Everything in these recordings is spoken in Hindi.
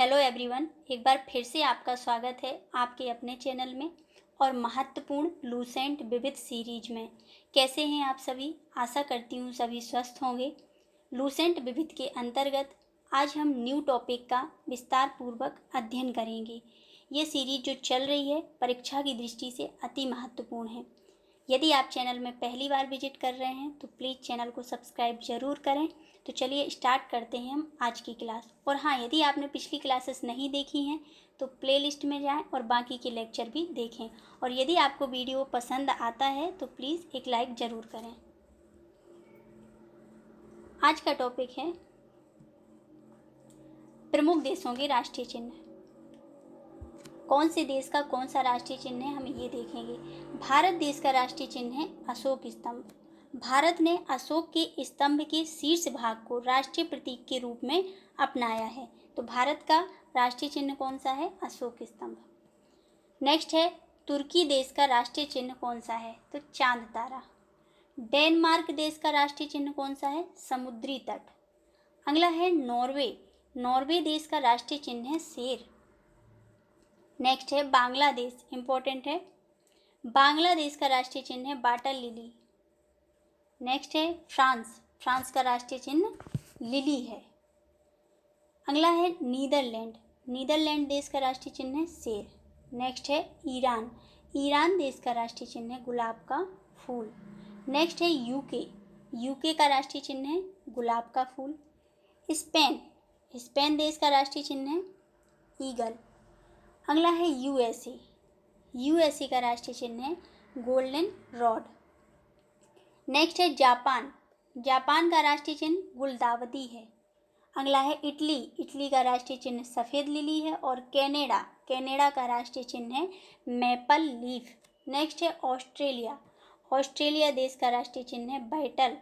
हेलो एवरीवन, एक बार फिर से आपका स्वागत है आपके अपने चैनल में और महत्वपूर्ण लूसेंट विविध सीरीज में। कैसे हैं आप सभी? आशा करती हूँ सभी स्वस्थ होंगे। लूसेंट विविध के अंतर्गत आज हम न्यू टॉपिक का विस्तार पूर्वक अध्ययन करेंगे। ये सीरीज जो चल रही है परीक्षा की दृष्टि से अति महत्वपूर्ण है। यदि आप चैनल में पहली बार विजिट कर रहे हैं तो प्लीज़ चैनल को सब्सक्राइब ज़रूर करें। तो चलिए स्टार्ट करते हैं हम आज की क्लास। और हाँ, यदि आपने पिछली क्लासेस नहीं देखी हैं तो प्लेलिस्ट में जाएं और बाकी के लेक्चर भी देखें। और यदि आपको वीडियो पसंद आता है तो प्लीज़ एक लाइक ज़रूर करें। आज का टॉपिक है प्रमुख देशों के राष्ट्रीय चिन्ह। कौन से देश का कौन सा राष्ट्रीय चिन्ह है, हम ये देखेंगे। भारत देश का राष्ट्रीय चिन्ह है अशोक स्तंभ। भारत ने अशोक के स्तंभ के शीर्ष भाग को राष्ट्रीय प्रतीक के रूप में अपनाया है। तो भारत का राष्ट्रीय चिन्ह कौन सा है? अशोक स्तंभ। नेक्स्ट है तुर्की देश का राष्ट्रीय चिन्ह कौन सा है? तो चांद तारा। डेनमार्क देश का राष्ट्रीय चिन्ह कौन सा है? समुद्री तट। अगला है नॉर्वे। नॉर्वे देश का राष्ट्रीय चिन्ह है शेर। नेक्स्ट है बांग्लादेश, इंपॉर्टेंट है। बांग्लादेश का राष्ट्रीय चिन्ह है वाटर लिली। नेक्स्ट है फ्रांस। फ्रांस का राष्ट्रीय चिन्ह लिली है। अगला है नीदरलैंड। नीदरलैंड देश का राष्ट्रीय चिन्ह है शेर। नेक्स्ट है ईरान। ईरान देश का राष्ट्रीय चिन्ह है गुलाब का फूल। नेक्स्ट है यूके। यूके का राष्ट्रीय चिन्ह है गुलाब का फूल। स्पेन। स्पेन देश का राष्ट्रीय चिन्ह है ईगल। अगला है यूएसए। यूएसए का राष्ट्रीय चिन्ह है गोल्डन रॉड। नेक्स्ट है जापान। जापान का राष्ट्रीय चिन्ह गुलदावदी है। अगला है इटली। इटली का राष्ट्रीय चिन्ह सफ़ेद लिली है। और कनाडा। कनाडा का राष्ट्रीय चिन्ह है मैपल लीफ। नेक्स्ट है ऑस्ट्रेलिया। ऑस्ट्रेलिया देश का राष्ट्रीय चिन्ह है बैटल।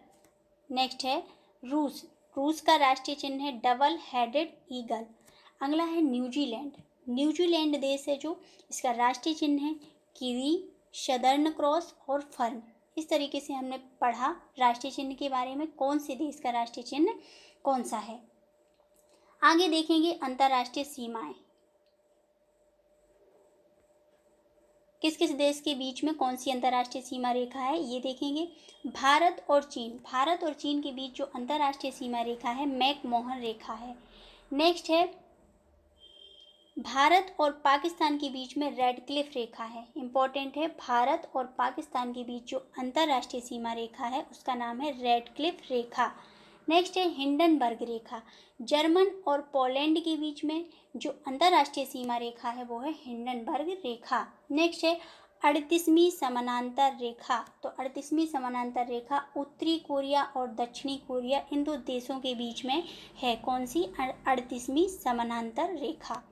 नेक्स्ट है रूस। रूस का राष्ट्रीय चिन्ह है डबल हेडेड ईगल। अगला है न्यूजीलैंड। न्यूजीलैंड देश है जो इसका राष्ट्रीय चिन्ह है कीवी, सदर्न क्रॉस और फर्न। इस तरीके से हमने पढ़ा राष्ट्रीय चिन्ह के बारे में, कौन से देश का राष्ट्रीय चिन्ह कौन सा है। आगे देखेंगे अंतर्राष्ट्रीय सीमाएं। किस किस देश के बीच में कौन सी अंतर्राष्ट्रीय सीमा रेखा है ये देखेंगे। भारत और चीन। भारत और चीन के बीच जो अंतर्राष्ट्रीय सीमा रेखा है मैकमोहन रेखा है। नेक्स्ट है भारत और पाकिस्तान के बीच में रेड क्लिफ रेखा है। इंपॉर्टेंट है, भारत और पाकिस्तान के बीच जो अंतर्राष्ट्रीय सीमा रेखा है उसका नाम है रेड क्लिफ रेखा। नेक्स्ट है हिंडनबर्ग रेखा। जर्मन और पोलैंड के बीच में जो अंतर्राष्ट्रीय सीमा रेखा है वो है हिंडनबर्ग रेखा। नेक्स्ट है 38वीं समानांतर रेखा। तो 38वीं समानांतर रेखा उत्तरी कोरिया और दक्षिणी कोरिया इन दो देशों के बीच में है। कौन सी? 38वीं समानांतर रेखा।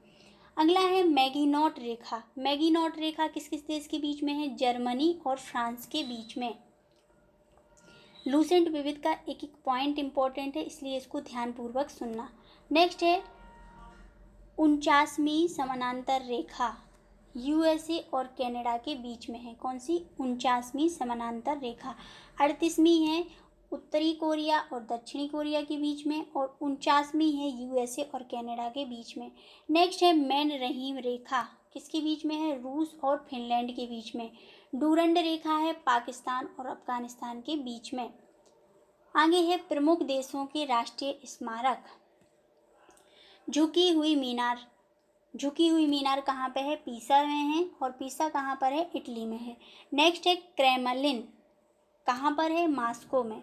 अगला है मैगिनॉट रेखा। मैगिनॉट रेखा किस किस देश के बीच में है? जर्मनी और फ्रांस के बीच में। लूसेंट विविध का एक एक पॉइंट इंपॉर्टेंट है, इसलिए इसको ध्यानपूर्वक सुनना। नेक्स्ट है 49वीं समानांतर रेखा यूएसए और कनाडा के बीच में है। कौन सी? 49वीं समानांतर रेखा। 38वीं है उत्तरी कोरिया और दक्षिणी कोरिया के बीच में और 49वीं है यूएसए और कनाडा के बीच में। नेक्स्ट है मैन रहीम रेखा। किसके बीच में है? रूस और फिनलैंड के बीच में। डूरंड रेखा है पाकिस्तान और अफगानिस्तान के बीच में। आगे है प्रमुख देशों के राष्ट्रीय स्मारक। झुकी हुई मीनार। झुकी हुई मीनार कहाँ पे है? पीसा में है। और पीसा कहाँ पर है? इटली में है। नेक्स्ट है क्रेमलिन। कहाँ पर है? मॉस्को में,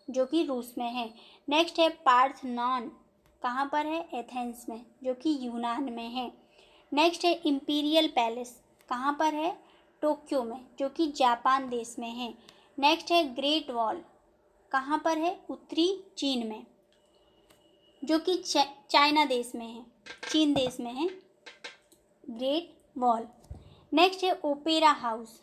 जो कि रूस में है। नेक्स्ट है पार्थनॉन। कहाँ पर है? एथेंस में, जो कि यूनान में है। नेक्स्ट है इंपीरियल पैलेस। कहाँ पर है? टोक्यो में, जो कि जापान देश में है। नेक्स्ट है ग्रेट वॉल। कहाँ पर है? उत्तरी चीन में, जो कि चाइना देश में है, चीन देश में है ग्रेट वॉल। नेक्स्ट है ओपेरा हाउस।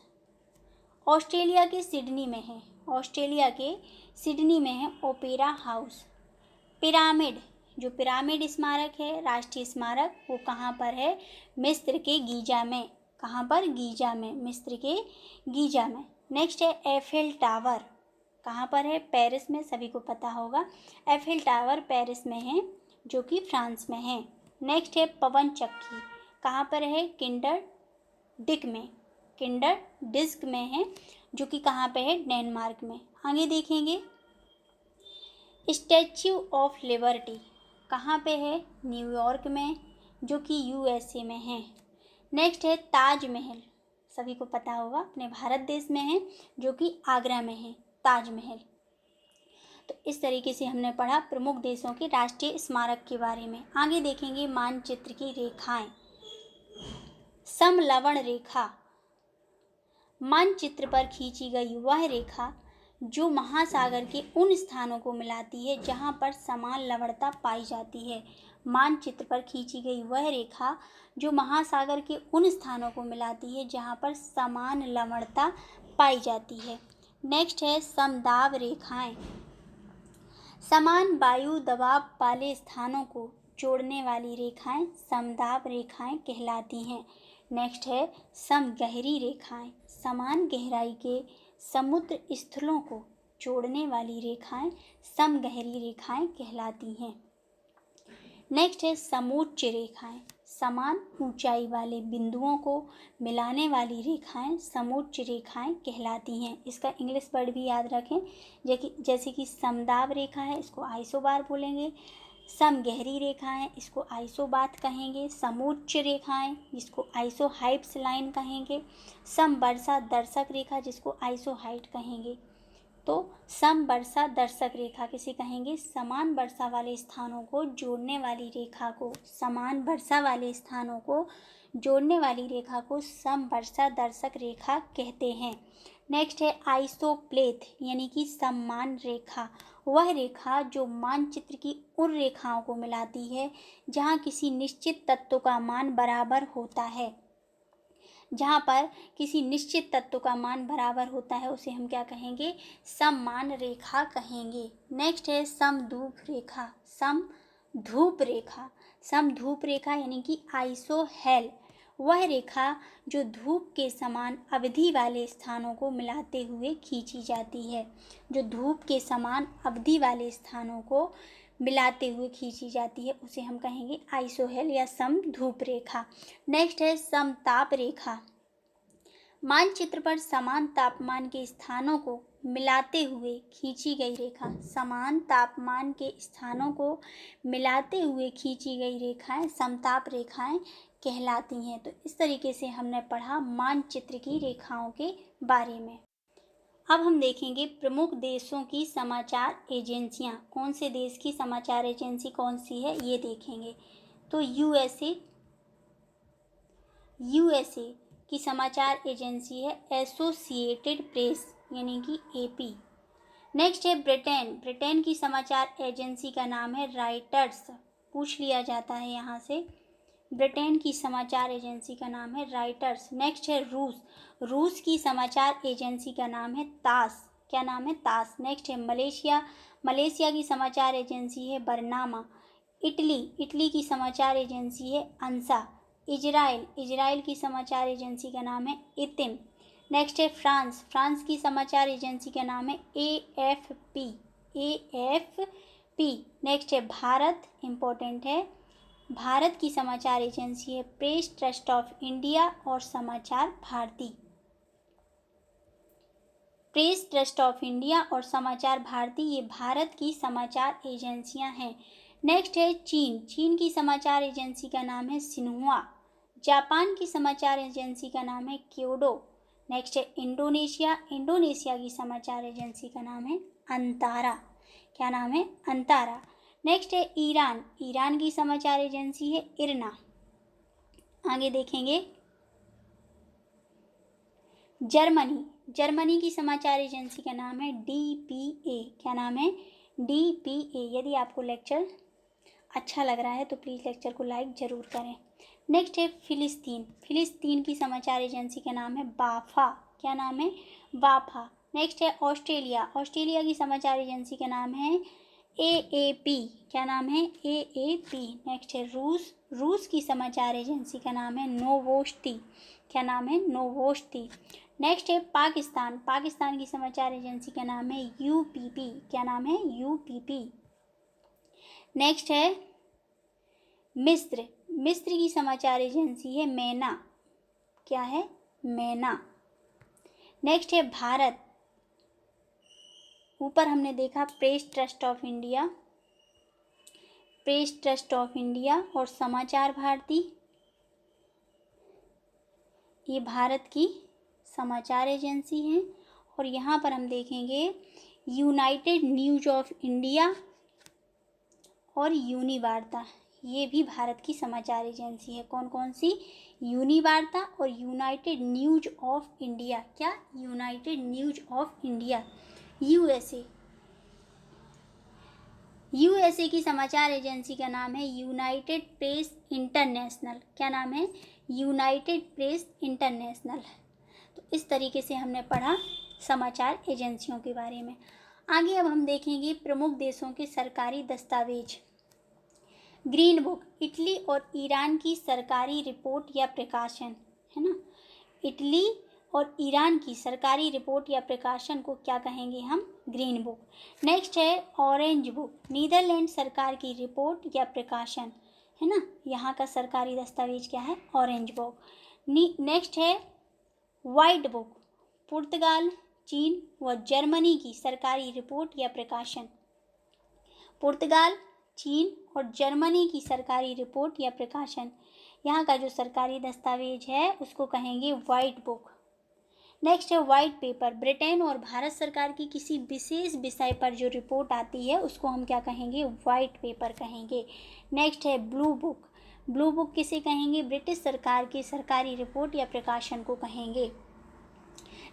ऑस्ट्रेलिया के सिडनी में है। ऑस्ट्रेलिया के सिडनी में है ओपेरा हाउस। पिरामिड। जो पिरामिड स्मारक है, राष्ट्रीय स्मारक, वो कहाँ पर है? मिस्र के गीजा में। कहाँ पर? गीजा में, मिस्र के गीजा में। नेक्स्ट है एफेल टावर। कहाँ पर है? पेरिस में, सभी को पता होगा। एफेल टावर पेरिस में है, जो कि फ्रांस में है। नेक्स्ट है पवन चक्की, कहाँ पर है? किंडर डिस्क में है, जो कि कहाँ पे है? डेनमार्क में। आगे देखेंगे स्टैच्यू ऑफ लिबर्टी कहाँ पे है? न्यूयॉर्क में, जो कि यूएसए में है। नेक्स्ट है ताजमहल, सभी को पता होगा अपने भारत देश में है, जो कि आगरा में है ताजमहल। तो इस तरीके से हमने पढ़ा प्रमुख देशों के राष्ट्रीय स्मारक के बारे में। आगे देखेंगे मानचित्र की रेखाएं। समलवण रेखा, मानचित्र पर खींची गई वह रेखा जो महासागर के उन स्थानों को मिलाती है जहां पर समान लवणता पाई जाती है। मानचित्र पर खींची गई वह रेखा जो महासागर के उन स्थानों को मिलाती है जहां पर समान लवणता पाई जाती है। नेक्स्ट है समदाब रेखाएं, समान वायु दबाव वाले स्थानों को जोड़ने वाली रेखाएं समदाब रेखाएं कहलाती हैं। नेक्स्ट है समगहरी रेखाएं, समान गहराई के समुद्र स्थलों को जोड़ने वाली रेखाएं समगहरी रेखाएं कहलाती हैं। नेक्स्ट है समोच्च रेखाएं, समान ऊंचाई वाले बिंदुओं को मिलाने वाली रेखाएं समोच्च रेखाएं कहलाती हैं। इसका इंग्लिश वर्ड भी याद रखें, जैसे कि समदाब रेखा है, इसको आइसोबार बोलेंगे। समगहरी रेखा है, इसको आइसोबाथ कहेंगे। समोच्च रेखाएं, जिसको आइसोहाइप्स लाइन कहेंगे। समवर्षा दर्शक रेखा, जिसको आइसोहाइट कहेंगे। तो समवर्षा दर्शक रेखा किसे कहेंगे? समान वर्षा वाले स्थानों को जोड़ने वाली रेखा को, समान वर्षा वाले स्थानों को जोड़ने वाली रेखा को समवर्षा दर्शक रेखा कहते हैं। नेक्स्ट है आइसोप्लेथ, यानी कि समान रेखा, वह रेखा जो मानचित्र की उन रेखाओं को मिलाती है जहां किसी निश्चित तत्व का मान बराबर होता है। जहाँ पर किसी निश्चित तत्व का मान बराबर होता है उसे हम क्या कहेंगे? समान रेखा कहेंगे। नेक्स्ट है समधूप रेखा, समधूप रेखा, समधूप रेखा यानी कि आइसोहेल, वह रेखा जो धूप के समान अवधि वाले स्थानों को मिलाते हुए खींची जाती है, जो धूप के समान अवधि वाले स्थानों को मिलाते हुए खींची जाती है, उसे हम कहेंगे आइसोहेल या समधूप रेखा। नेक्स्ट है समताप रेखा, मानचित्र पर समान तापमान के स्थानों को मिलाते हुए खींची गई रेखा, समान तापमान के स्थानों को मिलाते हुए खींची गई रेखाएं समताप रेखाएं कहलाती हैं। तो इस तरीके से हमने पढ़ा मानचित्र की रेखाओं के बारे में। अब हम देखेंगे प्रमुख देशों की समाचार एजेंसियां, कौन से देश की समाचार एजेंसी कौन सी है ये देखेंगे। तो यूएसए की समाचार एजेंसी है एसोसिएटेड प्रेस, यानी कि एपी। नेक्स्ट है ब्रिटेन की समाचार एजेंसी का नाम है राइटर्स, पूछ लिया जाता है यहाँ से। ब्रिटेन की समाचार एजेंसी का नाम है राइटर्स। नेक्स्ट है रूस की समाचार एजेंसी का नाम है तास, क्या नाम है? तास। नेक्स्ट है मलेशिया की समाचार एजेंसी है बरनामा। इटली की समाचार एजेंसी है अंसा। इजराइल की समाचार एजेंसी का नाम है इतिम। नेक्स्ट है फ्रांस की समाचार एजेंसी का नाम है AFP। नेक्स्ट है भारत, इम्पोर्टेंट है, भारत की समाचार एजेंसी है प्रेस ट्रस्ट ऑफ इंडिया और Samachar Bharati. Press Trust of India और समाचार भारती ये भारत की समाचार एजेंसियां हैं। नेक्स्ट है चीन की समाचार एजेंसी का नाम है सिन्हुआ। जापान की समाचार एजेंसी का नाम है क्योडो। नेक्स्ट है इंडोनेशिया की समाचार एजेंसी का नाम है अंतारा, क्या नाम है? अंतारा। नेक्स्ट है ईरान की समाचार एजेंसी है इरना। आगे देखेंगे जर्मनी की समाचार एजेंसी का नाम है DPA, क्या नाम है? DPA। यदि आपको लेक्चर अच्छा लग रहा है तो प्लीज़ लेक्चर को लाइक ज़रूर करें। नेक्स्ट है फिलिस्तीन की समाचार एजेंसी का नाम है बाफा, क्या नाम है? बाफा। नेक्स्ट है ऑस्ट्रेलिया की समाचार एजेंसी का नाम है AAP, क्या नाम है? AAP। नेक्स्ट है रूस की समाचार एजेंसी का नाम है नोवोस्ती, क्या नाम है? नोवोस्ती। नेक्स्ट है पाकिस्तान की समाचार एजेंसी का नाम है UPP, क्या नाम है? UPP। नेक्स्ट है मिस्र, मिस्र की समाचार एजेंसी है मैना। क्या है? मैना। नेक्स्ट है भारत, ऊपर हमने देखा press Trust of India, press Trust of India और समाचार भारती, ये भारत की समाचार एजेंसी हैं। और यहाँ पर हम देखेंगे यूनाइटेड न्यूज़ ऑफ इंडिया और यूनिवार्ता, ये भी भारत की समाचार एजेंसी है। कौन कौन सी? यूनिवार्ता और यूनाइटेड न्यूज़ ऑफ इंडिया। क्या? United news of India. USA, USA की समाचार एजेंसी का नाम है यूनाइटेड प्रेस इंटरनेशनल। क्या नाम है? United press international. तो इस तरीके से हमने पढ़ा समाचार एजेंसियों के बारे में। आगे अब हम देखेंगे प्रमुख देशों के सरकारी दस्तावेज। ग्रीन बुक, इटली और ईरान की सरकारी रिपोर्ट या प्रकाशन, है ना। इटली और ईरान की सरकारी रिपोर्ट या प्रकाशन को क्या कहेंगे हम? Green book. नेक्स्ट है ऑरेंज बुक, नीदरलैंड सरकार की रिपोर्ट या प्रकाशन, है ना। यहाँ का सरकारी दस्तावेज क्या है? Orange book. नेक्स्ट है वाइट बुक, पुर्तगाल, चीन व जर्मनी की सरकारी रिपोर्ट या प्रकाशन। पुर्तगाल, चीन और जर्मनी की सरकारी रिपोर्ट या प्रकाशन, यहाँ का जो सरकारी दस्तावेज है उसको कहेंगे वाइट बुक। नेक्स्ट है वाइट पेपर, ब्रिटेन और भारत सरकार की किसी विशेष विषय पर जो रिपोर्ट आती है उसको हम क्या कहेंगे? वाइट पेपर कहेंगे। नेक्स्ट है ब्लू बुक, ब्लू बुक किसे कहेंगे? ब्रिटिश सरकार की सरकारी रिपोर्ट या प्रकाशन को कहेंगे।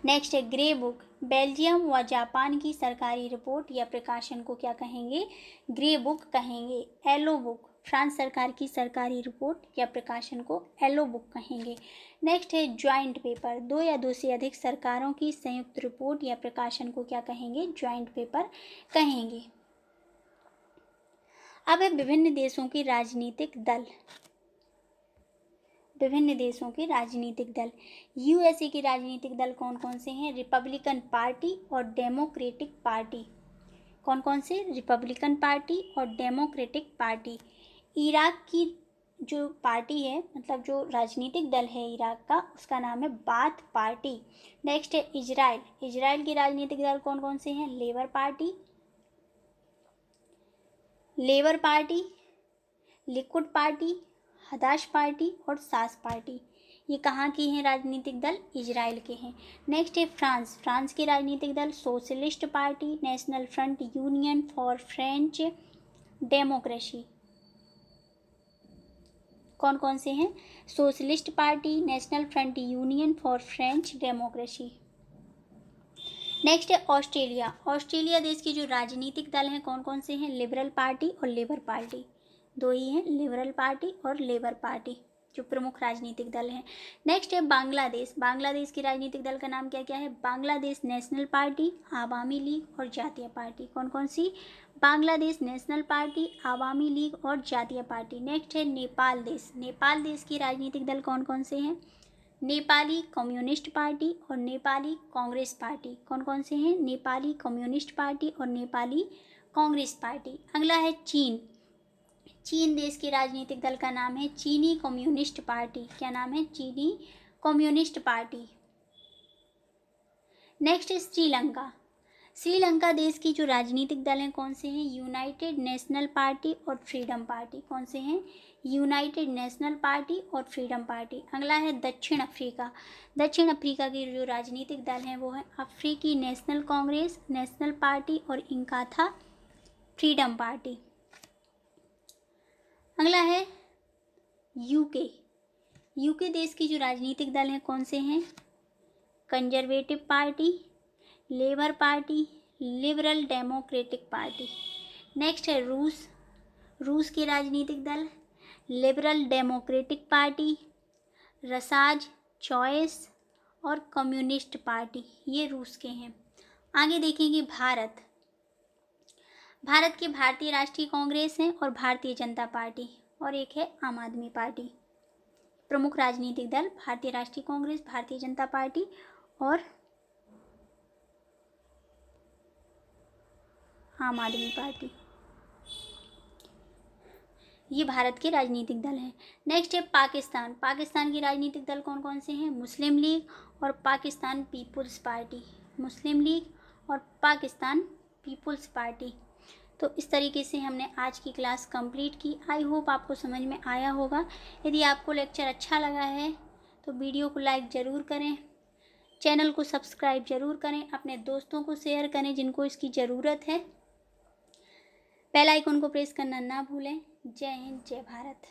नेक्स्ट है ग्रे बुक, बेल्जियम व जापान की सरकारी रिपोर्ट या प्रकाशन को क्या कहेंगे? ग्रे बुक कहेंगे। येलो बुक, फ्रांस सरकार की सरकारी रिपोर्ट या प्रकाशन को येलो बुक कहेंगे। नेक्स्ट है ज्वाइंट पेपर, दो या दो से अधिक सरकारों की संयुक्त रिपोर्ट या प्रकाशन को क्या कहेंगे? ज्वाइंट पेपर कहेंगे। अब है विभिन्न देशों के राजनीतिक दल। विभिन्न देशों के राजनीतिक दल। यूएसए के राजनीतिक दल कौन कौन से हैं? रिपब्लिकन पार्टी और डेमोक्रेटिक पार्टी। कौन कौन से? रिपब्लिकन पार्टी और डेमोक्रेटिक पार्टी। इराक की जो पार्टी है, मतलब जो राजनीतिक दल है इराक का, उसका नाम है बाथ पार्टी। नेक्स्ट है इजराइल, इजराइल के राजनीतिक दल कौन कौन से हैं? Labour Party, Labour Party, Likud Party, Hadash Party और सास पार्टी। ये कहाँ की हैं राजनीतिक दल? इजराइल के हैं। नेक्स्ट है फ्रांस, फ्रांस के राजनीतिक दल socialist party, national front, union for French democracy. कौन कौन से हैं? Socialist party, national front, union for French democracy. Next है ऑस्ट्रेलिया, ऑस्ट्रेलिया देश के जो राजनीतिक दल हैं कौन कौन से हैं? लिबरल पार्टी और लेबर पार्टी, दो ही हैं, लिबरल पार्टी और लेबर पार्टी जो प्रमुख राजनीतिक दल हैं। नेक्स्ट है बांग्लादेश, बांग्लादेश की राजनीतिक दल का नाम क्या क्या है? Bangladesh National Party, Awami League और जातीय पार्टी। कौन कौन सी? Bangladesh National Party, Awami League और जातीय पार्टी। नेक्स्ट है नेपाल देश, नेपाल देश की राजनीतिक दल कौन कौन से हैं? नेपाली कम्युनिस्ट पार्टी और नेपाली कांग्रेस पार्टी। कौन कौन से हैं? नेपाली कम्युनिस्ट पार्टी और नेपाली कांग्रेस पार्टी। अगला है चीन, चीन देश के राजनीतिक दल का नाम है चीनी कम्युनिस्ट पार्टी। क्या नाम है? चीनी कम्युनिस्ट पार्टी। नेक्स्ट है श्रीलंका, श्रीलंका देश की जो राजनीतिक दल हैं कौन से हैं? यूनाइटेड नेशनल पार्टी और फ्रीडम पार्टी। कौन से हैं? यूनाइटेड नेशनल पार्टी और फ्रीडम पार्टी। अगला है दक्षिण अफ्रीका, दक्षिण अफ्रीका के जो राजनीतिक दल हैं वो है अफ्रीकी नेशनल कांग्रेस, नेशनल पार्टी और इनकाथा फ्रीडम पार्टी। अगला है यूके, यूके देश की जो राजनीतिक दल हैं कौन से हैं? Conservative party, Labour party, liberal democratic party. Next है रूस, रूस के राजनीतिक दल लिबरल डेमोक्रेटिक पार्टी, रसाज चॉइस और कम्युनिस्ट पार्टी, ये रूस के हैं। आगे देखेंगे भारत, भारत के भारतीय राष्ट्रीय कांग्रेस हैं और भारतीय जनता पार्टी और एक है आम आदमी पार्टी। प्रमुख राजनीतिक दल भारतीय राष्ट्रीय कांग्रेस, भारतीय जनता पार्टी और आम आदमी पार्टी। ये भारत के राजनीतिक दल हैं। नेक्स्ट है पाकिस्तान। पाकिस्तान के राजनीतिक दल कौन कौन से हैं? मुस्लिम लीग और पाकिस्तान पीपुल्स पार्टी। मुस्लिम लीग और पाकिस्तान पीपुल्स पार्टी। तो इस तरीके से हमने आज की क्लास कंप्लीट की। आई होप आपको समझ में आया होगा। यदि आपको लेक्चर अच्छा लगा है तो वीडियो को लाइक ज़रूर करें, चैनल को सब्सक्राइब ज़रूर करें, अपने दोस्तों को शेयर करें जिनको इसकी ज़रूरत है। बेल आइकन को प्रेस करना ना भूलें। जय हिंद, जय भारत।